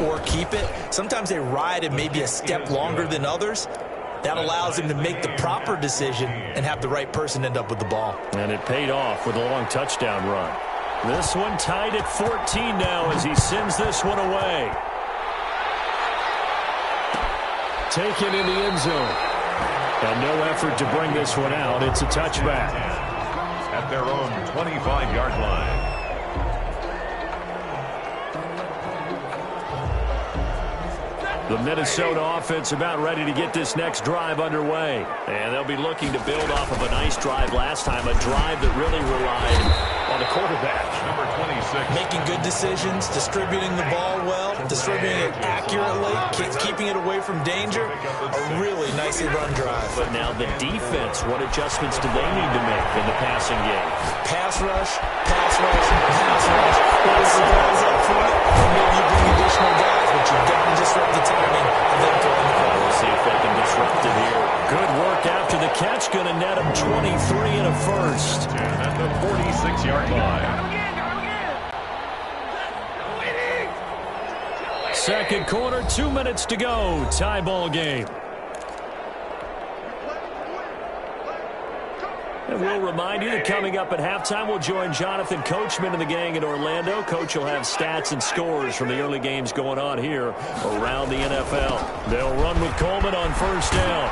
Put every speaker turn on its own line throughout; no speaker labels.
or keep it. Sometimes they ride it maybe a step longer than others. That allows him to make the proper decision and have the right person end up with the ball.
And it paid off with a long touchdown run. This one tied at 14 now as he sends this one away. Taken in the end zone. And no effort to bring this one out. It's a touchback.
At their own 25-yard line.
The Minnesota offense about ready to get this next drive underway. And they'll be looking to build off of a nice drive last time, a drive that really relied on the quarterback.
Number 26.
Making good decisions, distributing the ball well, distributing it accurately, keeping it away from danger. A really nicely run drive.
But now the defense, what adjustments do they need to make in the passing game?
Pass rush, pass rush, pass rush. Lots of guys up front, and maybe you bring additional guys, but you've got to disrupt the timing of them throwing the ball.
We'll see if they can disrupt it here. Good work after the catch. Going to net him 23 and a first.
And at the 46-yard line.
Second quarter, 2 minutes to go. Tie ball game. And we'll remind you that coming up at halftime, we'll join Jonathan Coachman and the gang in Orlando. Coach will have stats and scores from the early games going on here around the NFL. They'll run with Coleman on first down.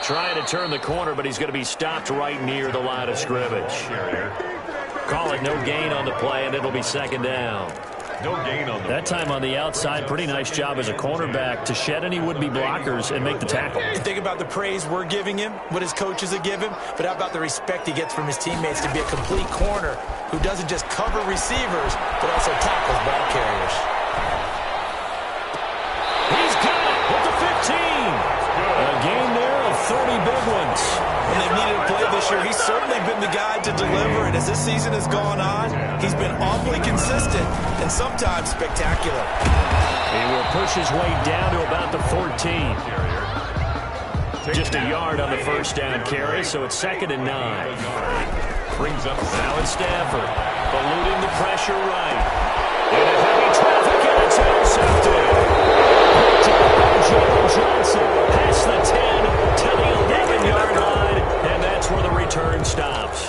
Trying to turn the corner, but he's going to be stopped right near the line of scrimmage. Call it no gain on the play, and it'll be second down.
No gain on
that time on the outside. Pretty nice job as a cornerback to shed any would-be blockers and make the tackle.
You think about the praise we're giving him, what his coaches are giving, but how about the respect he gets from his teammates to be a complete corner who doesn't just cover receivers, but also tackles ball carriers.
He's got it with the 15. A gain there of 30 big ones.
When they've needed a play this year, he's certainly been the guy to deliver, and as this season has gone on, he's been awfully consistent and sometimes spectacular.
He will push his way down to about the 14. Just a yard on the first down carry, so it's 2nd and 9.
Brings up
now it's Stafford, eluding the pressure right. Into heavy traffic, and it's intercepted. Joe Johnson past the 10 to the 11-yard line, and that's where the return stops.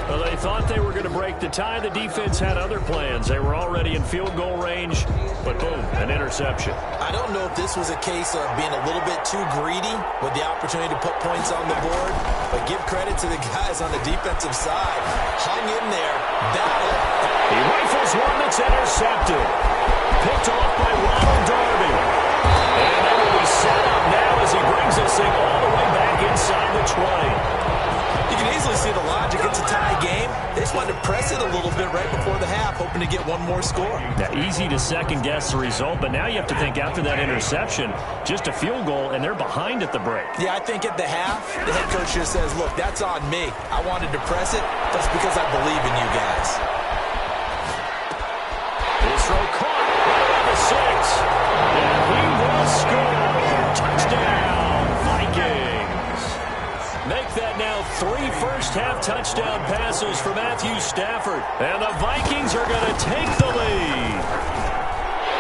Well, they thought they were going to break the tie. The defense had other plans. They were already in field goal range, but boom, an interception.
I don't know if this was a case of being a little bit too greedy with the opportunity to put points on the board, but give credit to the guys on the defensive side. Hung in there, battled.
He rifles one that's intercepted. Picked off by Ronald Darby. And they will be set up now as he brings this thing all the way back inside the 20.
You can easily see the logic. It's a tie game. They just wanted to press it a little bit right before the half, hoping to get one more score.
Now, easy to second-guess the result, but now you have to think after that interception, just a field goal, and they're behind at the break.
Yeah, I think at the half, the head coach just says, look, that's on me. I wanted to press it. That's because I believe in you guys.
This throw caught right at the 6. And he will score. Touchdown, Vikings. Make that now 3 first-half touchdown passes for Matthew Stafford. And the Vikings are going to take the lead.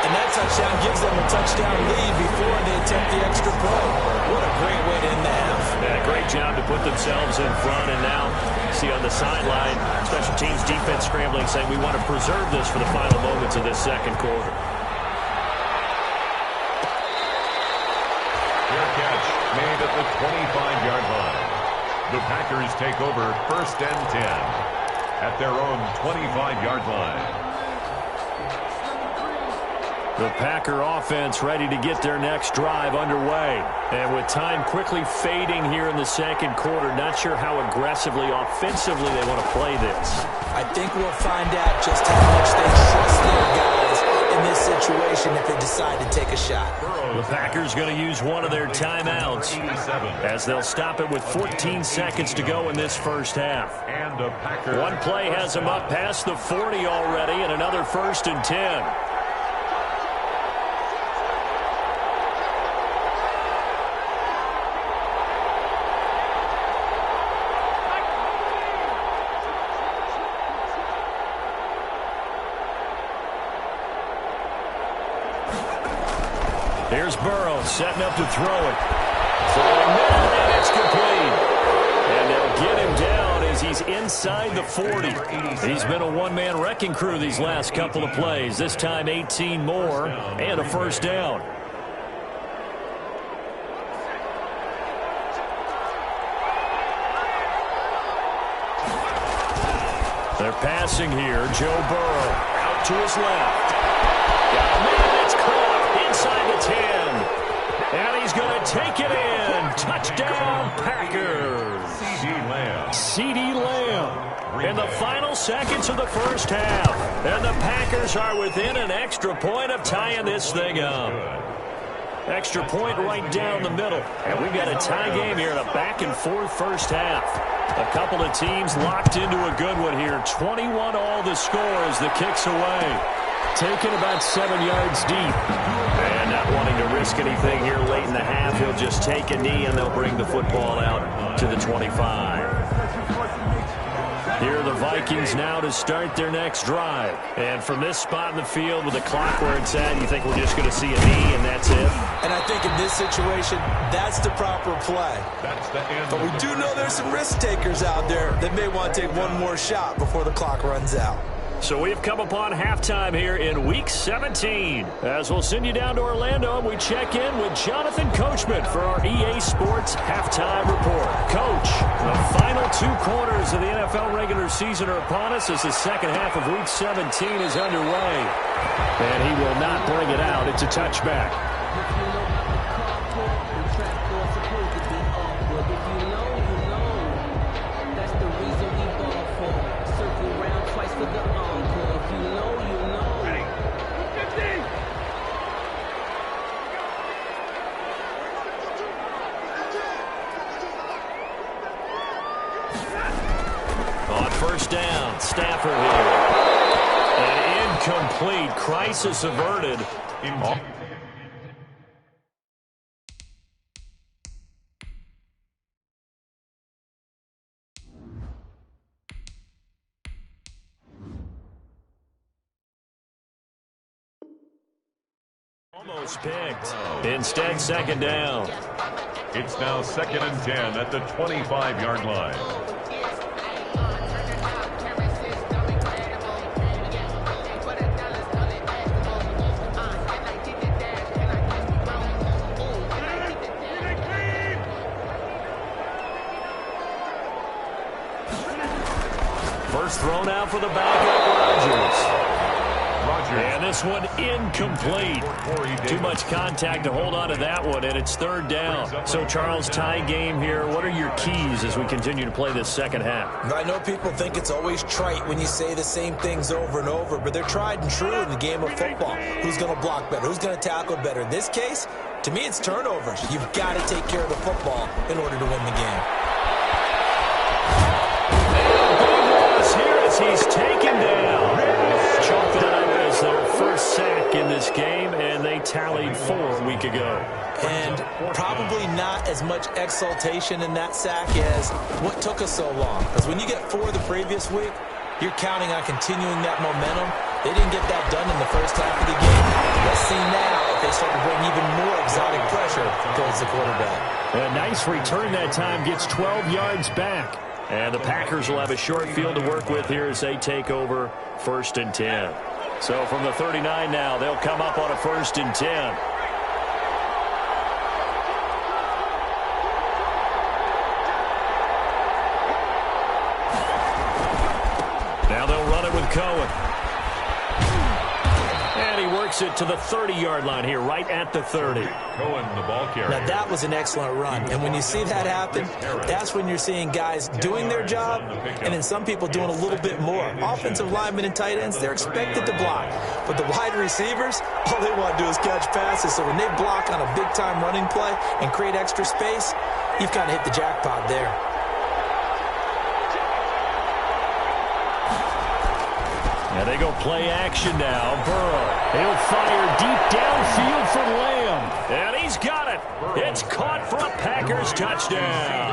And that touchdown gives them a touchdown lead before they attempt the extra point. What a great way to end the half.
Yeah, great job to put themselves in front. And now, see on the sideline, special teams defense scrambling, saying we want to preserve this for the final moments of this second quarter.
Fair catch made at the 25-yard line. The Packers take over 1st and 10 at their own 25-yard line.
The Packer offense ready to get their next drive underway. And with time quickly fading here in the second quarter, not sure how aggressively, offensively they want to play this.
I think we'll find out just how much they trust their guys in this situation if they decide to take a shot.
The Packers going to use one of their timeouts as they'll stop it with 14 seconds to go in this first half. One play has them up past the 40 already, and another 1st and 10. Here's Burrow setting up to throw it. Throwing that, and it's complete. And they'll get him down as he's inside the 40. He's been a one-man wrecking crew these last couple of plays. This time 18 more and a first down. They're passing here. Joe Burrow out to his left. Got a man, it's caught inside the 10. And he's going to take it in. Touchdown, Packers. CeeDee Lamb in the final seconds of the first half. And the Packers are within an extra point of tying this thing up. Extra point right down the middle. And we've got a tie game here in a back-and-forth first half. A couple of teams locked into a good one here. 21 all the score as the kick's away. Taken about 7 yards deep. And not wanting to risk anything here late in the half, he'll just take a knee and they'll bring the football out to the 25. Here are the Vikings now to start their next drive. And from this spot in the field with the clock where it's at, you think we're just going to see a knee and that's it?
And I think in this situation, that's the proper play. But we do know there's some risk takers out there that may want to take one more shot before the clock runs out.
So we've come upon halftime here in Week 17. As we'll send you down to Orlando, and we check in with Jonathan Coachman for our EA Sports Halftime Report. Coach, the final 2 quarters of the NFL regular season are upon us as the second half of Week 17 is underway. And he will not bring it out. It's a touchback. First down, Stafford here. An incomplete, crisis averted. Almost picked. Instead, second down.
It's now 2nd and 10 at the 25-yard line.
First thrown out for the backup, Rodgers. And this one incomplete. Too much contact to hold on to that one, and it's third down. So, Charles, tie game here. What are your keys as we continue to play this second half?
I know people think it's always trite when you say the same things over and over, but they're tried and true in the game of football. Who's going to block better? Who's going to tackle better? In this case, to me, it's turnovers. You've got to take care of the football in order to win the game.
He's taken down. Chalked it up as their first sack in this game, and they tallied 4 a week ago.
And probably not as much exultation in that sack as what took us so long. Because when you get 4 the previous week, you're counting on continuing that momentum. They didn't get that done in the first half of the game. Let's see now if they start to bring even more exotic pressure towards the quarterback.
A nice return that time, gets 12 yards back. And the Packers will have a short field to work with here as they take over 1st and 10. So from the 39 now, they'll come up on a 1st and 10. Now they'll run it with Cohen. And he works it to the 30-yard line here, right at the 30.
Cohen, the ball carrier.
Now, that was an excellent run. And when you see that happen, that's when you're seeing guys doing their job and then some people doing a little bit more. Offensive linemen and tight ends, they're expected to block. But the wide receivers, all they want to do is catch passes. So when they block on a big-time running play and create extra space, you've kind of hit the jackpot there.
And they go play action now. Burrow, he'll fire deep downfield for Lamb. And he's got it. It's caught for a Packers touchdown.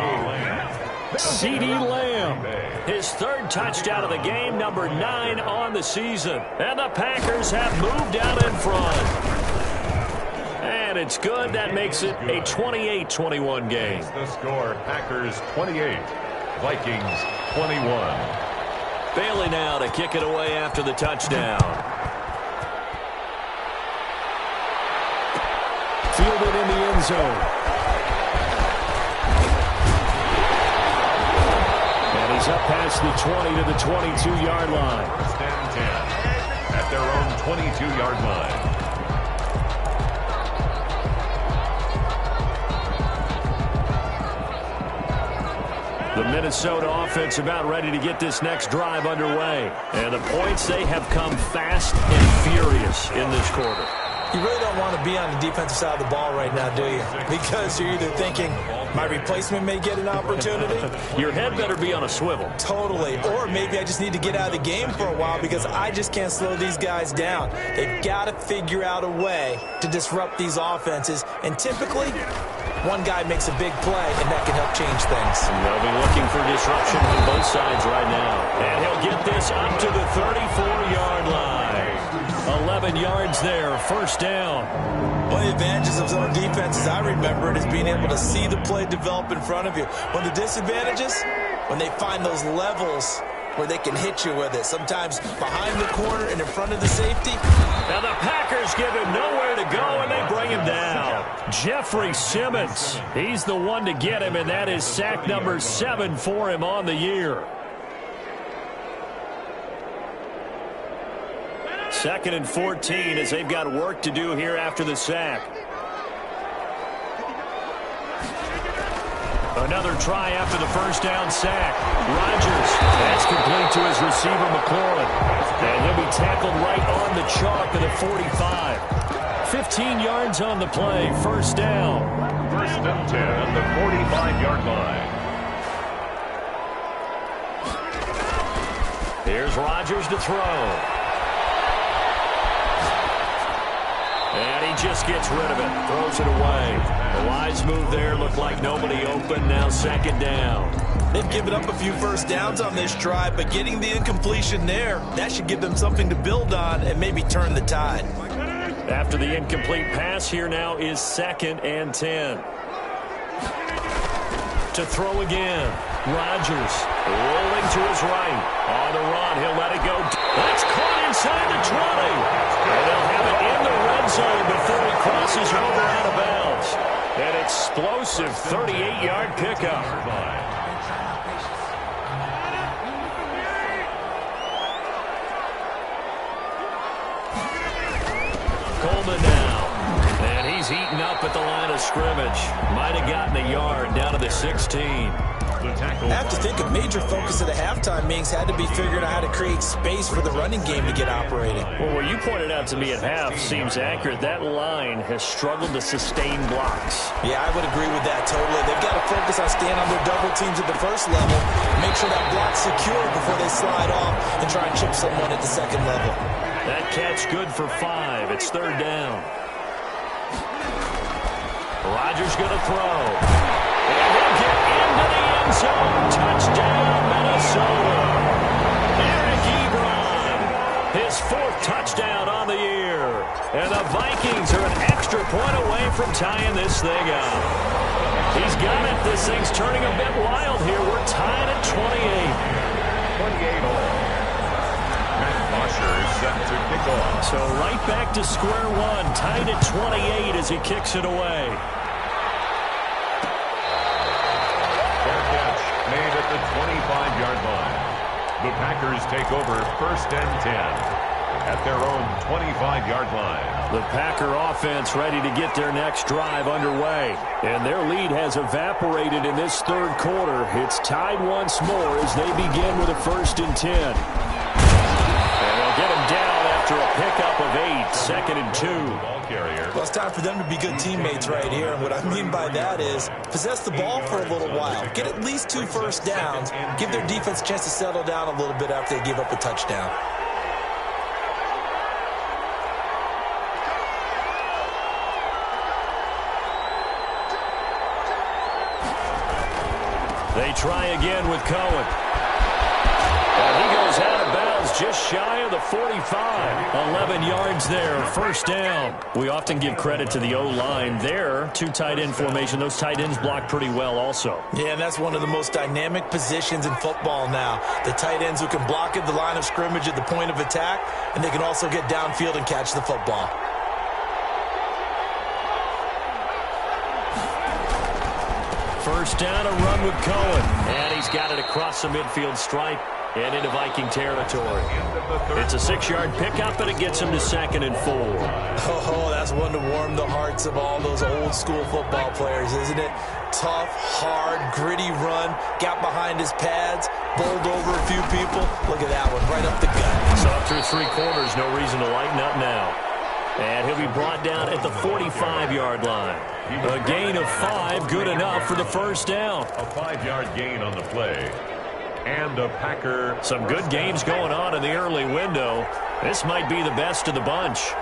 CeeDee Lamb, his 3rd touchdown of the game, number 9 on the season. And the Packers have moved out in front. And it's good. That makes it a 28-21 game.
The score, Packers 28, Vikings 21.
Bailey now to kick it away after the touchdown. Fielded in the end zone. And he's up past the 20 to the 22-yard line.
First and 10 at their own 22-yard line.
The Minnesota offense about ready to get this next drive underway. And the points, they have come fast and furious in this quarter.
You really don't want to be on the defensive side of the ball right now, do you? Because you're either thinking, my replacement may get an opportunity.
Your head better be on a swivel.
Totally. Or maybe I just need to get out of the game for a while because I just can't slow these guys down. They've got to figure out a way to disrupt these offenses. And typically, one guy makes a big play, and that can help change things.
They'll be looking for disruption on both sides right now. And he'll get this up to the 34-yard line. 11 yards there, first down.
One of the advantages of zone defenses, I remember it, is being able to see the play develop in front of you. One of the disadvantages, when they find those levels where they can hit you with it, sometimes behind the corner and in front of the safety.
Now the Packers give him nowhere to go, and they bring him down. Jeffrey Simmons, he's the one to get him, and that is sack number 7 for him on the year. Second and 14 as they've got work to do here after the sack. Another try after the first down sack. Rodgers, that's complete to his receiver, McLaurin. And he'll be tackled right on the chalk of the 45. 15 yards on the play, first down.
First and 10 at the 45-yard line.
Here's Rodgers to throw. And he just gets rid of it, throws it away. The wise move there, looked like nobody open, now second down.
They've given up a few first downs on this drive, but getting the incompletion there, that should give them something to build on and maybe turn the tide.
After the incomplete pass, here now is second and 10. To throw again. Rodgers rolling to his right. On the run, he'll let it go. That's caught inside the 20. And they'll have it in the red zone before he crosses over out of bounds. An explosive 38-yard pickup. Coleman now. And he's eaten up at the line of scrimmage. Might have gotten a yard down to the 16.
I have to think a major focus of the halftime meetings had to be figuring out how to create space for the running game to get operating.
Well, what you pointed out to me at half seems accurate. That line has struggled to sustain blocks.
Yeah, I would agree with that totally. They've got to focus on staying on their double teams at the first level, make sure that block's secure before they slide off and try and chip someone at the second level.
That catch good for 5. It's third down. Rodgers going to throw. And he'll get into the end zone. Touchdown, Minnesota. Eric Ebron, his 4th touchdown on the year. And the Vikings are an extra point away from tying this thing up. He's got it. This thing's turning a bit wild here. We're tied at 28.
28 all. Is set to kick off.
So right back to square one, tied at 28 as he kicks it away.
Fair catch made at the 25-yard line. The Packers take over first and 10 at their own 25-yard line.
The Packer offense ready to get their next drive underway. And their lead has evaporated in this third quarter. It's tied once more as they begin with a first and 10. Get him down after a pickup of 8, second and 2.
Well, it's time for them to be good teammates right here. And what I mean by that is possess the ball for a little while. Get at least 2 first downs. Give their defense a chance to settle down a little bit after they give up a touchdown. They try again with Cohen. And he goes out of bounds
just shy of the 45. 11 yards there, first down. We often give credit to the O-line there. Two tight end formation. Those tight ends block pretty well also.
Yeah, and that's one of the most dynamic positions in football now. The tight ends who can block at the line of scrimmage at the point of attack, and they can also get downfield and catch the football.
First down, a run with Cohen. And he's got it across the midfield stripe and into Viking territory. It's a 6-yard pickup, and it gets him to 2nd and 4.
Oh, that's one to warm the hearts of all those old-school football players, isn't it? Tough, hard, gritty run. Got behind his pads, bowled over a few people. Look at that one, right up the gut.
So through 3 quarters, no reason to lighten up now. And he'll be brought down at the 45-yard line. A gain of 5, good enough for the first down.
A 5-yard gain on the play. And a Packer.
Some good games going on in the early window. This might be the best of the bunch.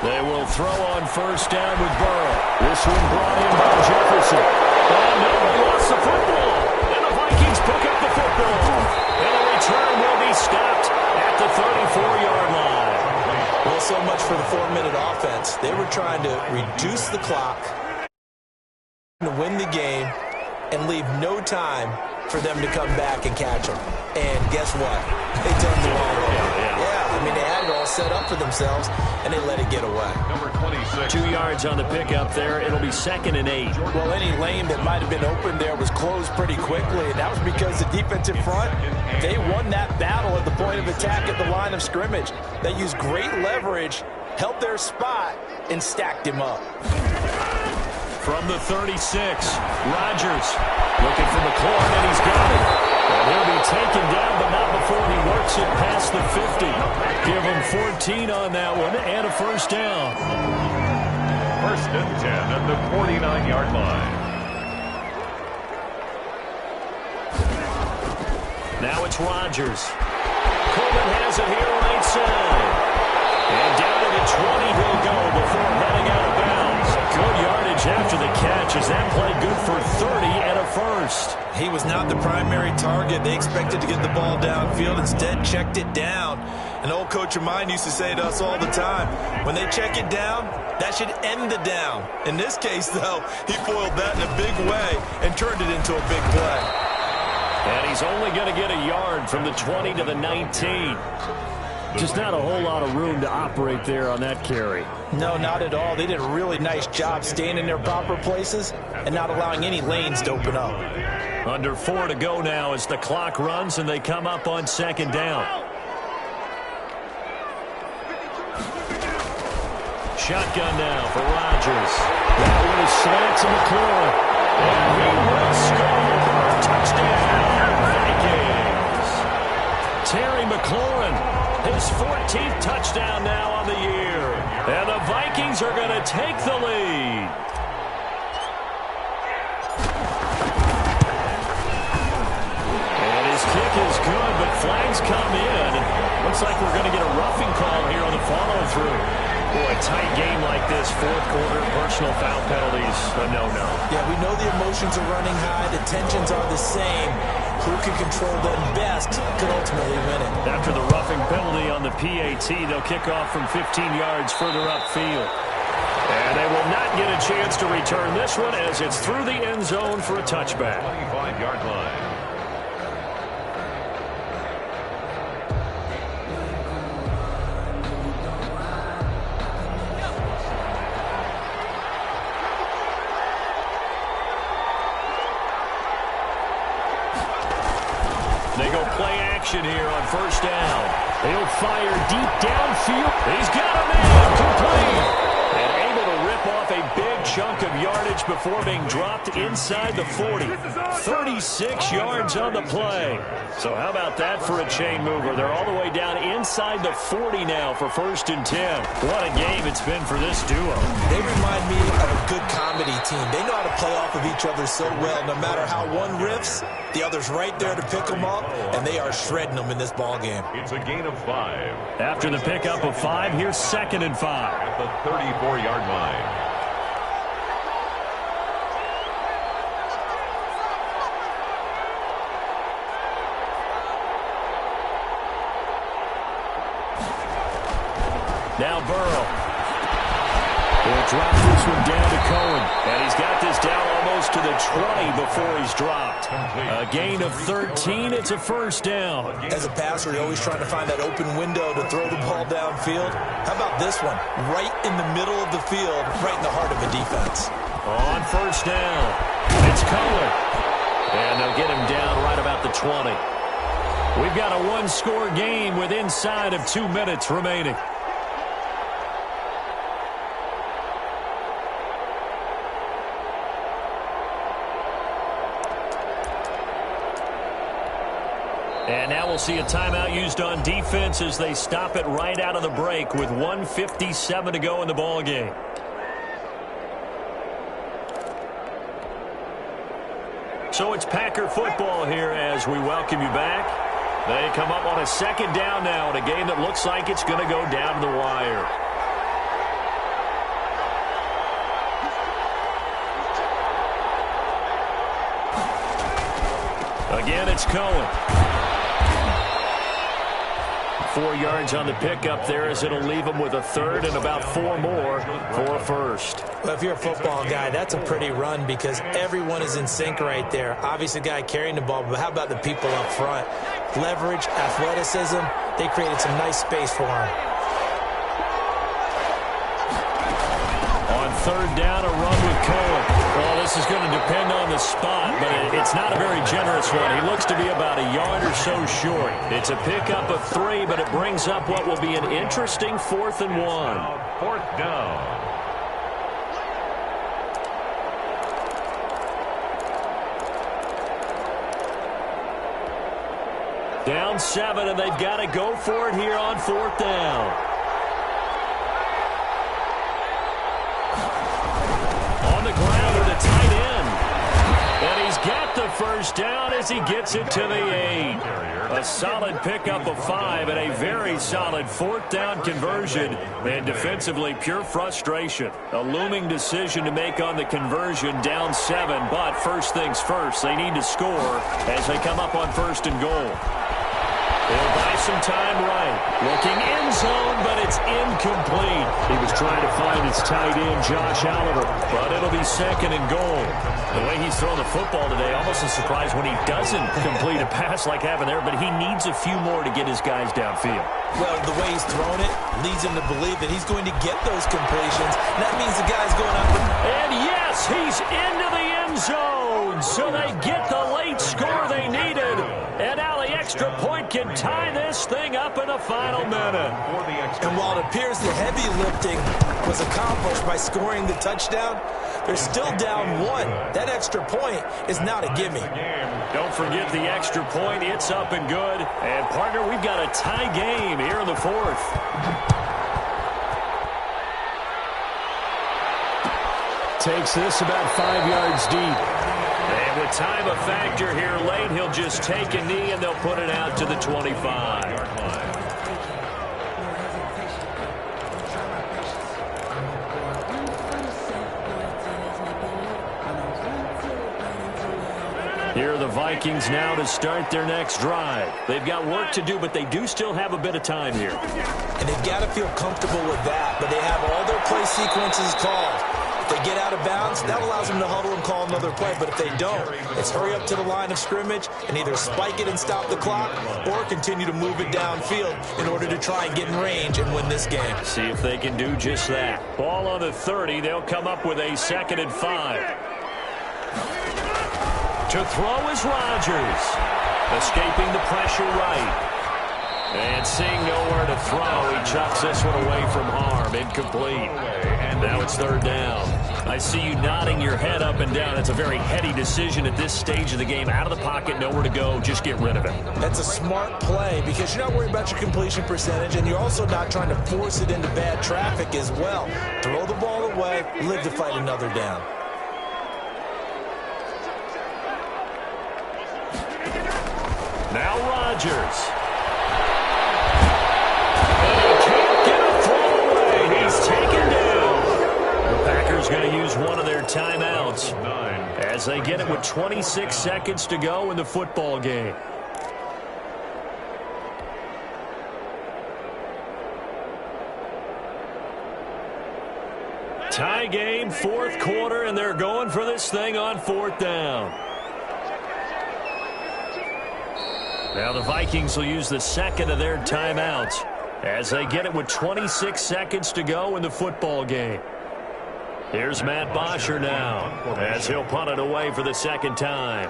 They will throw on first down with Burrow. This one brought in by Jefferson. Oh, no, they lost the football. And the Vikings pick up the football. And the return will be stopped at the 34-yard line.
Well, so much for the 4-minute offense. They were trying to reduce the clock to win the game and leave no time for them to come back and catch them. And guess what? They turned the ball over. Yeah, I mean, they had it all set up for themselves, and they let it get away.
Number 26.
2 yards on the pickup there. It'll be 2nd and 8.
Well, any lane that might have been open there was closed pretty quickly, and that was because the defensive front, they won that battle at the point of attack at the line of scrimmage. They used great leverage, held their spot, and stacked him up.
From the 36, Rodgers looking for McLaurin, and he's got it. And he'll be taken down, but not before he works it past the 50. Give him 14 on that one, and a first down.
1st and 10 at the 49-yard line.
Now it's Rodgers. Coleman has it here right side. And down to the 20 he'll go before heading out of bounds. Good yardage after the catch as that play good for 30 and a first.
He was not the primary target. They expected to get the ball downfield. Instead, checked it down. An old coach of mine used to say to us all the time, when they check it down, that should end the down. In this case, though, he foiled that in a big way and turned it into a big play.
And he's only going to get a yard from the 20 to the 19. Just not a whole lot of room to operate there on that carry.
No, not at all. They did a really nice job staying in their proper places and not allowing any lanes to open up.
Under 4 to go now as the clock runs and they come up on 2nd down. Shotgun now for Rodgers. That one is slant to McLaurin. And he will score. Touchdown, Vikings. Terry McLaurin, his 14th touchdown now on the year. And the Vikings are going to take the lead. And his kick is good, but flags come in. Looks like we're going to get a roughing call here on the follow-through. Boy, a tight game like this, 4th quarter, personal foul penalties, a no-no.
Yeah, we know the emotions are running high. The tensions are the same. Who can control them best could ultimately win it.
After the roughing penalty on the PAT, they'll kick off from 15 yards further upfield. And they will not get a chance to return this one as it's through the end zone for a touchback.
25-yard line.
They go play action here on first down. He'll fire deep downfield. He's got a man complete. And able to rip off a big chunk of yardage before being dropped inside the 40. 36 yards on the play. So how about that for a chain mover? They're all the way down inside the 40 now for 1st and 10. What a game it's been for this duo.
They remind me of a good comedy team. They know how to play off of each other so well. No matter how one riffs, the other's right there to pick them up, and they are shredding them in this ball game.
It's a gain of 5.
After the pickup of 5, here's 2nd and 5.
At the 34-yard line.
Now Burrow. He'll drop this one down to Cohen. And he's got this down almost to the 20 before he's dropped. A gain of 13. It's a first down.
As a passer, you're always trying to find that open window to throw the ball downfield. How about this one? Right in the middle of the field, right in the heart of a defense.
On first down, it's Cohen. And they'll get him down right about the 20. We've got a one-score game with inside of 2 minutes remaining. And now we'll see a timeout used on defense as they stop it right out of the break with 1:57 to go in the ball game. So it's Packer football here as we welcome you back. They come up on a second down now in a game that looks like it's going to go down to the wire. Again, it's Cohen. 4 yards on the pickup there as it'll leave them with a third and about 4 more for a first.
Well, if you're a football guy, that's a pretty run because everyone is in sync right there. Obviously, the guy carrying the ball, but how about the people up front? Leverage, athleticism, they created some nice space for him.
On third down, a run with Cohen. Well, this is going to depend on the spot, but it's not a very generous one. He looks to be about a yard or so short. It's a pickup of 3, but it brings up what will be an interesting 4th and 1.
Fourth down.
Down 7, and they've got to go for it here on 4th down. On the ground with a tight end. And he's got the first down as he gets it to the 8. A solid pickup of 5 and a very solid 4th down conversion. And defensively, pure frustration. A looming decision to make on the conversion, down 7. But first things first, they need to score as they come up on 1st and goal. They'll buy some time right. Looking end zone, but it's incomplete. He was trying to find his tight end, Josh Oliver, but it'll be 2nd and goal. The way he's throwing the football today, almost a surprise when he doesn't complete a pass like having there, but he needs a few more to get his guys downfield.
Well, the way he's thrown it leads him to believe that he's going to get those completions. And that means the guy's going out.
And yes, he's into the end zone. So they get the late score they needed. And now the extra point can tie this thing up in the final minute.
And while it appears the heavy lifting was accomplished by scoring the touchdown, they're still down 1. That extra point is not a gimme.
Don't forget the extra point. It's up and good. And, partner, we've got a tie game here in the 4th. Takes this about 5 yards deep. And with time a factor here late, he'll just take a knee and they'll put it out to the 25. Here are the Vikings now to start their next drive. They've got work to do, but they do still have a bit of time here.
And they've got to feel comfortable with that, but they have all their play sequences called. If they get out of bounds, that allows them to huddle and call another play. But if they don't, it's hurry up to the line of scrimmage and either spike it and stop the clock or continue to move it downfield in order to try and get in range and win this game.
See if they can do just that. Ball on the 30. They'll come up with a 2nd and 5. To throw is Rodgers. Escaping the pressure right. And seeing nowhere to throw, he chucks this one away from harm. Incomplete. And now it's 3rd down. I see you nodding your head up and down. It's a very heady decision at this stage of the game. Out of the pocket, nowhere to go. Just get rid of it.
That's a smart play because you're not worried about your completion percentage, and you're also not trying to force it into bad traffic as well. Throw the ball away, live to fight another down.
Now Rodgers. And he can't get a throw away. He's taken down. The Packers going to use one of their timeouts as they get it with 26 seconds to go in the football game. Tie game, fourth quarter, and they're going for this thing on fourth down. Now the Vikings will use the second of their timeouts as they get it with 26 seconds to go in the football game. Here's Matt Bosher now as he'll punt it away for the second time.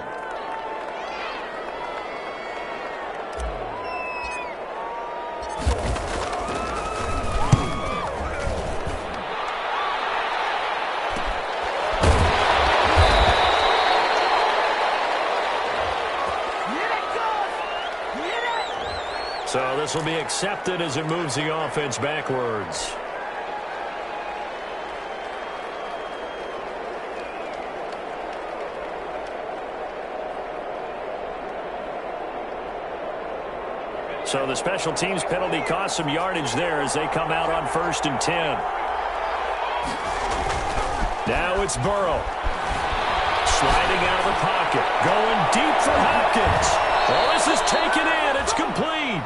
So this will be accepted as it moves the offense backwards. So the special teams penalty cost some yardage there as they come out on 1st and 10. Now it's Burrow. Sliding out of the pocket. Going deep for Hopkins. Well, this is taken in. It's complete.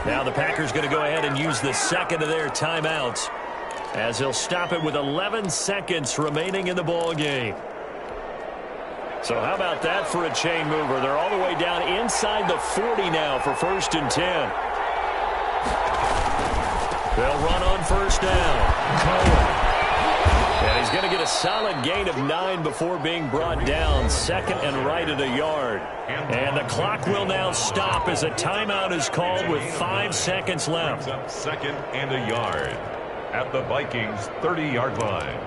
Now the Packers going to go ahead and use the second of their timeouts as they'll stop it with 11 seconds remaining in the ball game. So how about that for a chain mover? They're all the way down inside the 40 now for 1st and 10. They'll run on 1st down. Cohen. And he's going to get a solid gain of 9 before being brought down. 2nd and right at a yard. And the clock will now stop as a timeout is called with 5 seconds left.
2nd and a yard at the Vikings 30-yard line.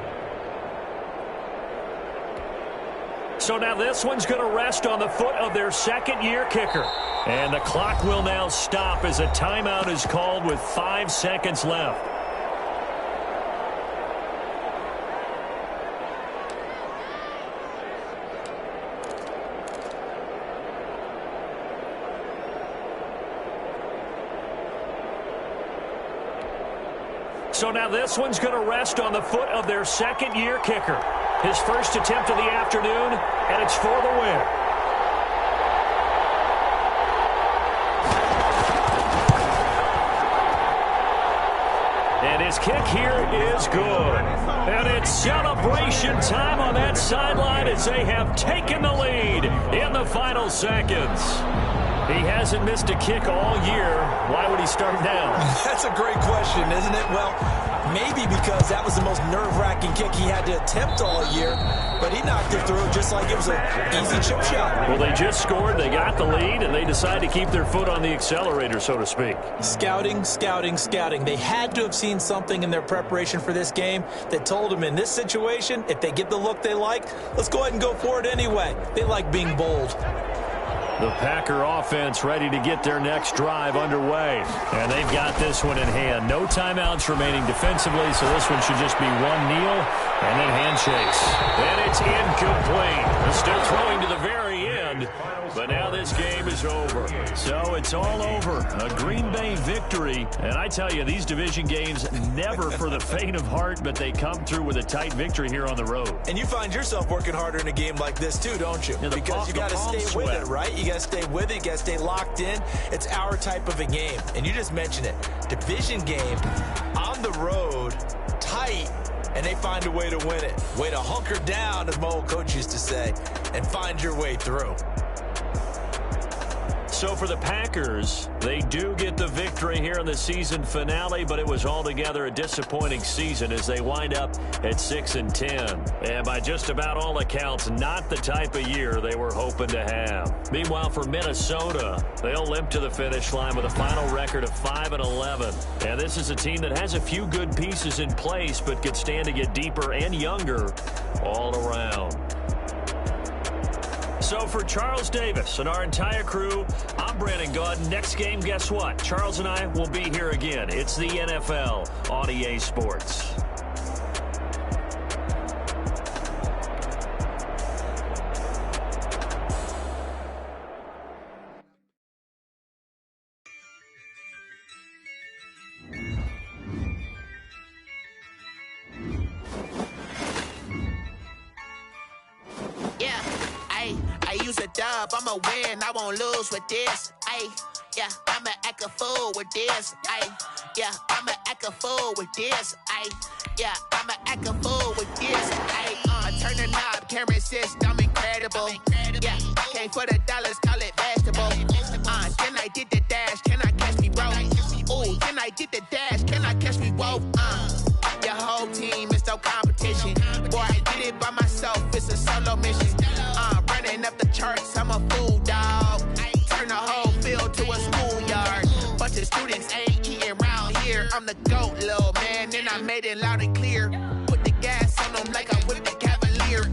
So now this one's going to rest on the foot of their second-year kicker. And the clock will now stop as a timeout is called with 5 seconds left. So now this one's going to rest on the foot of their second-year kicker. His first attempt of the afternoon, and it's for the win. And his kick here is good. And it's celebration time on that sideline as they have taken the lead in the final seconds. He hasn't missed a kick all year. Why would he start now?
That's a great question, isn't it? Well, maybe because that was the most nerve-wracking kick he had to attempt all year, but he knocked it through just like it was an easy chip shot.
Well, they just scored, they got the lead, and they decided to keep their foot on the accelerator, so to speak.
Scouting, scouting, scouting. They had to have seen something in their preparation for this game that told them in this situation, if they get the look they like, let's go ahead and go for it anyway. They like being bold.
The Packer offense ready to get their next drive underway. And they've got this one in hand. No timeouts remaining defensively, so this one should just be one kneel and then handshakes. And it's incomplete. They're still throwing to the very end, but now this game is over. So it's all over. A Green Bay victory. And I tell you, these division games never for the faint of heart, but they come through with a tight victory here on the road.
And you find yourself working harder in a game like this too, don't you?
Yeah,
because you got to stay with it, right? You got to stay with it. You got to stay locked in. It's our type of a game. And you just mentioned it. Division game on the road, tight, and they find a way to win it. Way to hunker down, as my old coach used to say, and find your way through.
So for the Packers, they do get the victory here in the season finale, but it was altogether a disappointing season as they wind up at 6-10. And by just about all accounts, not the type of year they were hoping to have. Meanwhile, for Minnesota, they'll limp to the finish line with a final record of 5-11. And this is a team that has a few good pieces in place, but could stand to get deeper and younger all around. So for Charles Davis and our entire crew, I'm Brandon Gaudin. Next game, guess what? Charles and I will be here again. It's the NFL on EA Sports.
I'ma win, I won't lose with this. Ay, yeah, I'ma act a fool with this. Ay, yeah, I'ma act a fool with this. Ay, yeah, I'ma act a fool with this. Ay, turn the knob, camera system incredible. Yeah, came for the dollars, call it vegetable. Then I did the dash, can I catch me, bro? Ooh, then I did the dash, can I catch me, whoa? Your whole team is no competition. Boy, I did it by myself, it's a solo mission. Running up the charts, I'm a fool, dog. Turn the whole field to a schoolyard. Bunch of students ain't eating round here. I'm the GOAT, little man, and I made it loud and clear. Put the gas on them like I whipped the Cavalier.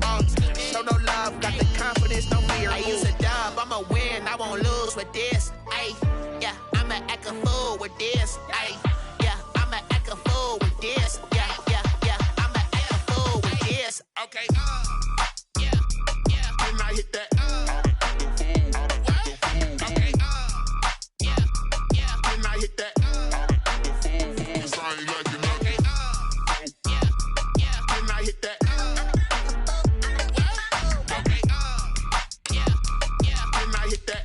Show no love, got the confidence, no fear. I use a dub, I'ma win, I won't lose with this. Ay, yeah, I'ma act a fool with this. Ay, yeah, I'ma act a fool with this. Yeah, yeah, yeah, I'ma act a fool with this. Okay, yeah, yeah, when I hit that. Okay, yeah, yeah, when I hit that. Cause I ain't like it. Okay, yeah, yeah, when I hit that. Okay, yeah, yeah, when I hit that.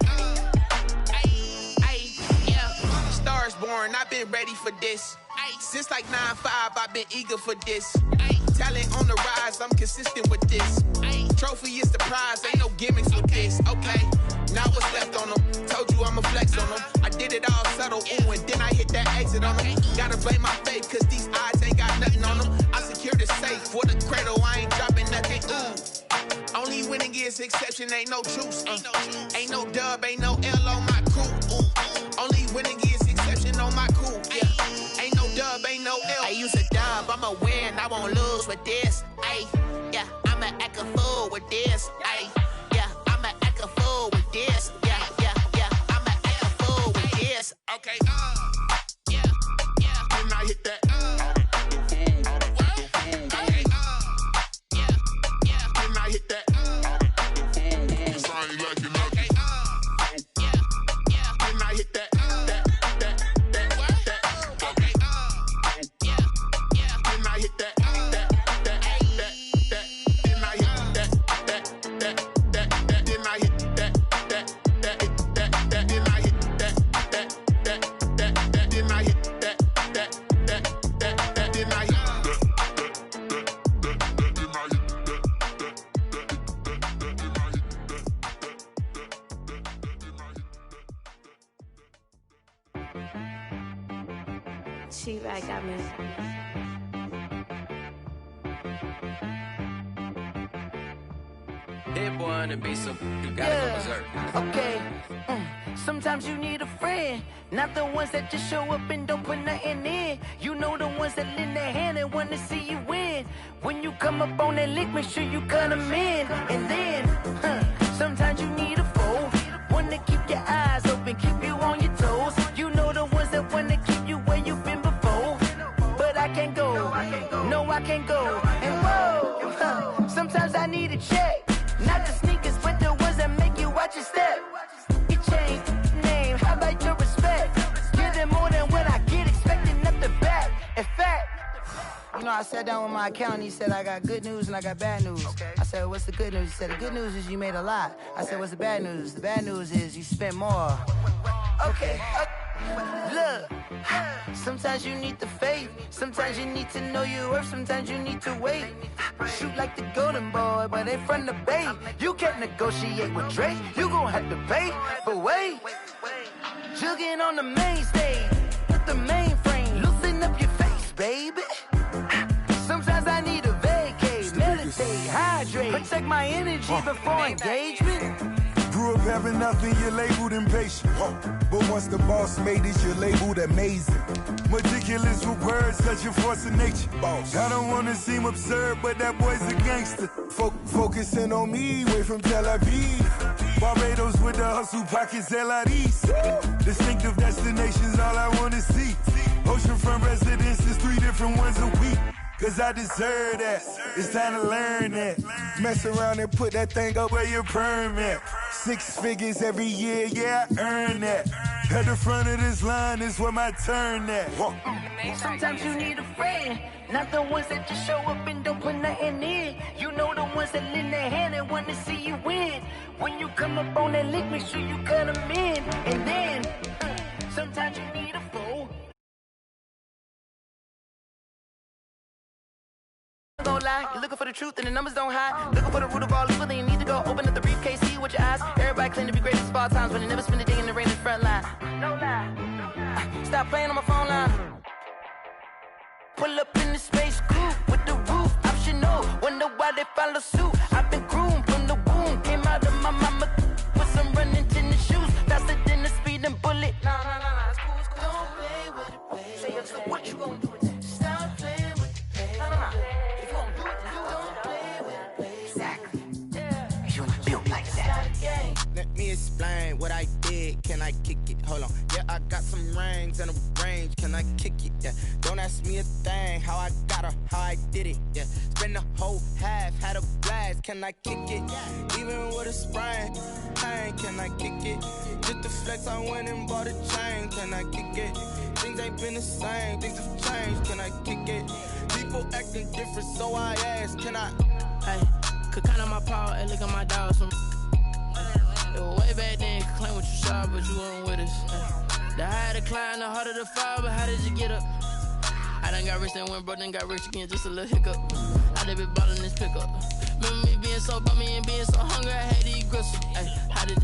Ay, yeah, stars born, I've been ready for this. Since like 9-5, I've been eager for this. Talent on the rise, I'm consistent with this. Trophy is the prize, ain't no gimmicks with this. Okay, now what's left on them? Told you I'ma flex on them. I did it all subtle, ooh, and then I hit that exit on them. Gotta blame my faith, cause these odds ain't got nothing on them. I secure the safe for the cradle, I ain't dropping nothing, ooh. Only winning is exception, ain't no truce. Ain't no dub, ain't no L on my crew. Ooh. Only winning is exception on my crew, yeah. Ain't no dub, ain't no L. I use a dub, I'ma win, I won't lose with this. Ay, yeah, I'ma act a fool with this. Ay, yeah, I'ma act a fool with this. Yeah, yeah, yeah, I'ma act a fool with this. Okay, yeah, yeah, when I hit that. Okay, yeah, yeah, when I hit that. Cause I ain't like it. Okay, yeah, yeah, when I hit that.
She-Bag got me.
Hit boy on the beat, so you gotta go berserk.
Okay. Sometimes you need a friend, not the ones that just show up and don't put nothing in. You know the ones that lend their hand and wanna see you win. When you come up on that lick, make sure you cut them in. And then, sometimes you need a foe, one to keep your eyes open, keep you on your toes. You know the ones that wanna keep you where you've been before. But I can't go, no I can't go. And whoa, sometimes I need a check. Not the sneakers, but the ones that make you watch your step. You change name, how about your respect? Give them more than what I get, expecting up the back. In fact, you know, I sat down with my accountant, he said, I got good news and I got bad news. Okay. I said, what's the good news? He said, the good news is you made a lot. I said, what's the bad news? The bad news is you spent more. Okay. Look, sometimes you need the faith, sometimes you need to know your worth, sometimes you need to wait. Shoot like the golden boy, but ain't from the bay. You can't negotiate with Drake, you gon' have to pay. But wait, jugging on the main stage, with the mainframe, loosen up your face, baby. Sometimes I need a vacate, meditate, hydrate, protect my energy before engagement.
Grew up having nothing, you're labeled impatient. But once the boss made it, you're labeled amazing. Meticulous with words, such a force of nature. Boss. I don't wanna seem absurd, but that boy's a gangster. Focusing on me, way from Tel Aviv. Barbados with the hustle pockets, LIDs. Distinctive destinations, all I wanna see. Oceanfront residences, 3 different ones a week. Cause I deserve that, it's time to learn that. Mess around and put that thing up where your perm at. 6 figures every year, yeah, I earn that. At the front of this line is where my turn at.
Sometimes you need a friend, not the ones that just show up and don't put nothing in. You know the ones that lend their hand and want to see you win. When you come up on that lick, make sure you cut them in. And then, sometimes you need a fool. Don't lie, you're looking for the truth and the numbers don't hide. Looking for the root of all evil, then you need to go open up the briefcase, see with your eyes. Everybody claim to be greatest of all times, but they never spend a day in the rain in the front line. No lie, stop playing on my phone line. Pull up in the space coupe with the roof optional. Wonder why they follow suit. I've been groomed from the womb, came out of my mama with some running tennis shoes, faster than the speeding bullet. Nah, it's cool, it's cool. Don't play with it, baby. Say so what you gonna do? Stop playing with it, baby. Nah. If you gonna do it, don't play with it, baby. Exactly. Yeah. You built like that.
Let me explain what I did. Can I kick it? Hold on. Yeah, I got some rings and a range. Can I kick it? Yeah. Don't ask me a thing. How I got her, how I did it. Yeah. Spend the whole half, had a blast. Can I kick it? Even with a sprain, pain. Can I kick it? Just to flex, I went and bought a chain. Can I kick it? Things ain't been the same. Things have changed. Can I kick it? People acting different, so I ask. Can I?
Hey, could count on my power and look at my dogs from. It was way back then, could claim what you saw, but you weren't with us. The higher the climb, the harder the fall, but how did you get up? I done got rich, then went broke, then got rich again, just a little hiccup. I done been ballin' this pickup. Remember me being so bummy and being so hungry, I had to eat gristle. Ay, how did